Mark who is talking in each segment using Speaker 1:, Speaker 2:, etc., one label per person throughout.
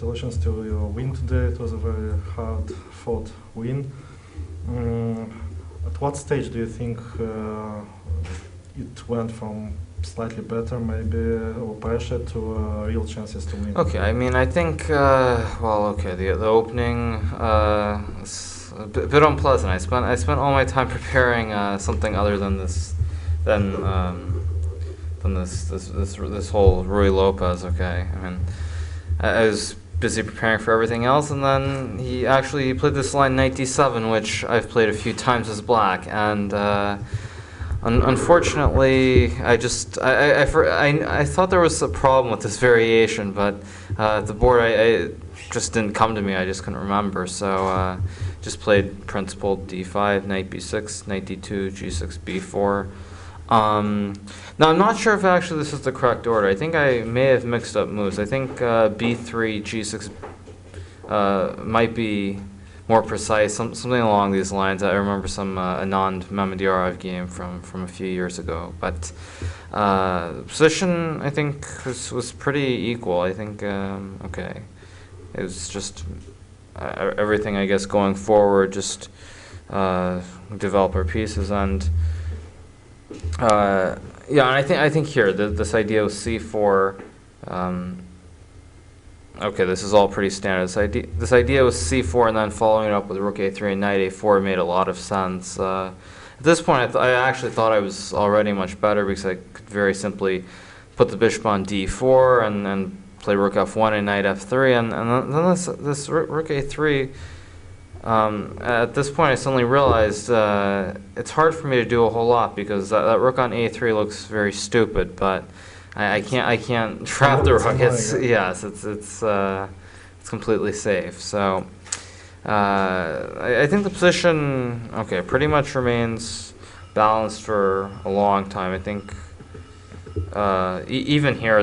Speaker 1: congratulations to your win today. It was a very hard-fought win. At what stage do you think it went from slightly better, maybe, or pressure to real chances to win?
Speaker 2: Okay, I mean, I think, the opening is a bit unpleasant. I spent all my time preparing something other than this whole Rui Lopez. Okay, I mean, I was busy preparing for everything else, and then he played this line knight d7, which I've played a few times as black, and unfortunately, I thought there was a problem with this variation, but the board I just didn't come to me. I just couldn't remember, so just played principled d5, knight b6, knight d2, g6, b4. Now I'm not sure if actually this is the correct order. I think I may have mixed up moves. I think b3, g6 might be more precise, something along these lines. I remember some Anand Mamedyarov game from a few years ago. But the position, I think, was pretty equal. I think, okay, it was just everything, I guess, going forward, just develop our pieces. And and I think here this idea of c4. Okay, this is all pretty standard. This idea with c4 and then following it up with rook a3 and knight a4 made a lot of sense. At this point, I actually thought I was already much better because I could very simply put the bishop on d4 and then play rook f1 and knight f3, and then this rook a3. At this point, I suddenly realized it's hard for me to do a whole lot because that rook on a3 looks very stupid, but I can't trap the rook. It's completely safe. So I think the position pretty much remains balanced for a long time. I think even here,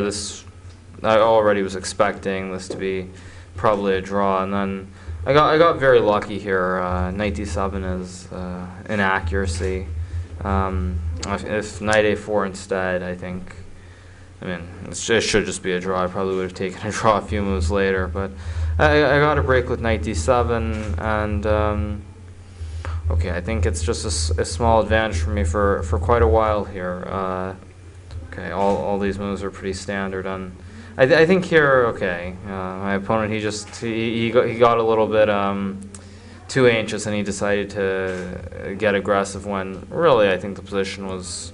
Speaker 2: I already was expecting this to be probably a draw, and then I got very lucky here. Knight d7 is inaccuracy. If knight a4 instead, I mean, it should just be a draw. I probably would have taken a draw a few moves later, but I got a break with knight d7, and I think it's just a small advantage for me for quite a while here. All these moves are pretty standard, and I think here, my opponent, he got a little bit too anxious, and he decided to get aggressive when really I think the position was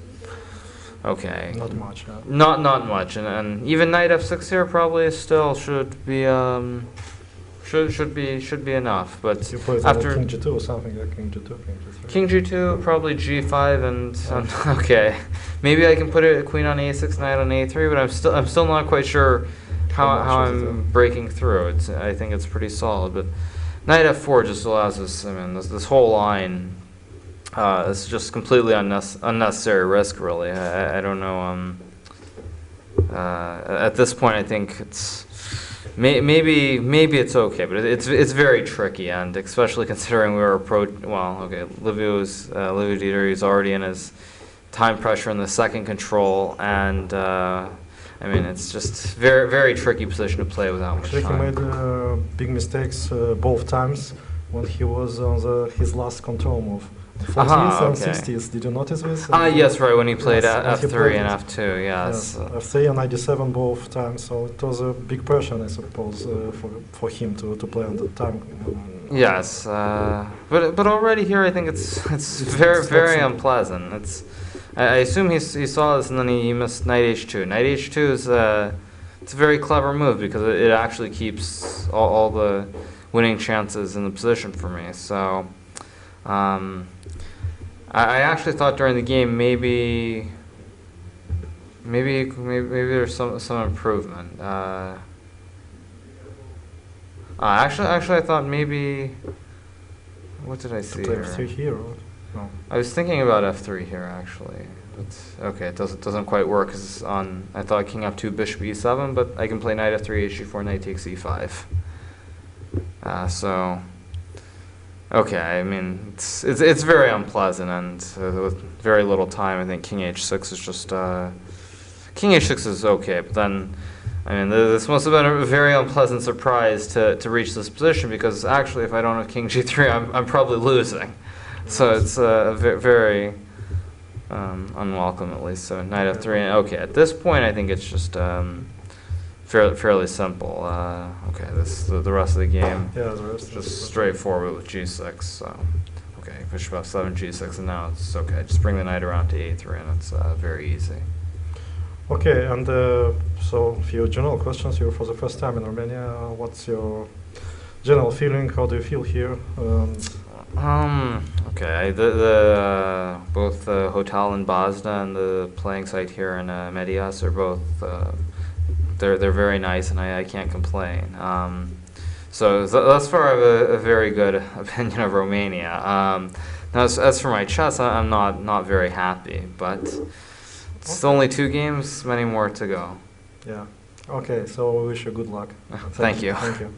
Speaker 1: Not much.
Speaker 2: Not much, and even knight f6 here probably still should be enough. But
Speaker 1: you played
Speaker 2: after
Speaker 1: king g2 or something like king g2,
Speaker 2: king g2, probably g5, and maybe I can put a queen on a6, knight on a3, but I'm still not quite sure how I'm breaking through. I think it's pretty solid, but knight f4 just allows us. I mean, this whole line. It's just completely unnecessary risk, really. I don't know. At this point, I think it's maybe it's okay, but it's very tricky, and especially considering we were Liviu Dieter is already in his time pressure in the second control, and I mean, it's just very, very tricky position to play without much time.
Speaker 1: He made big mistakes both times when he was on his last control move. 40s and 60s, did you notice this?
Speaker 2: Yes, right, when he played f3 and f2, yes.
Speaker 1: f3 and knight d7 both times, so it was a big pressure, I suppose, for him to play on the time.
Speaker 2: Yes, but already here I think it's very, very unpleasant. I assume he saw this and then he missed knight h2. Knight h2 is it's a very clever move because it actually keeps all the winning chances in the position for me. So I actually thought during the game maybe there's some improvement. Actually, I thought maybe. What did I see here?
Speaker 1: F3 here, or no?
Speaker 2: I was thinking about f3 here actually, but it doesn't quite work because I thought king f2, bishop e7, but I can play knight f3, h4, knight takes e5. I mean, it's very unpleasant, and with very little time, I think king h6 is just king h6 is okay, but then I mean, this must have been a very unpleasant surprise to reach this position, because actually, if I don't have king g3, I'm probably losing. So it's very unwelcome, at least. So knight f3. And okay, at this point, I think it's just fairly simple. Okay, the rest of the game.
Speaker 1: Yeah, the rest
Speaker 2: just
Speaker 1: is
Speaker 2: straightforward with g6. So okay, bishop f7, g6, and now it's okay. Just bring the knight around to a3, and it's very easy.
Speaker 1: Okay, and so a few general questions. You're for the first time in Romania. What's your general feeling? How do you feel here?
Speaker 2: Okay, both the hotel in Bazna and the playing site here in Medias are both they're very nice, and I can't complain. So thus far, I have a very good opinion of Romania. Now, as for my chess, I'm not very happy, but it's only 2 games, many more to go.
Speaker 1: Yeah. Okay, so we wish you good luck.
Speaker 2: Thank you.
Speaker 1: Thank you.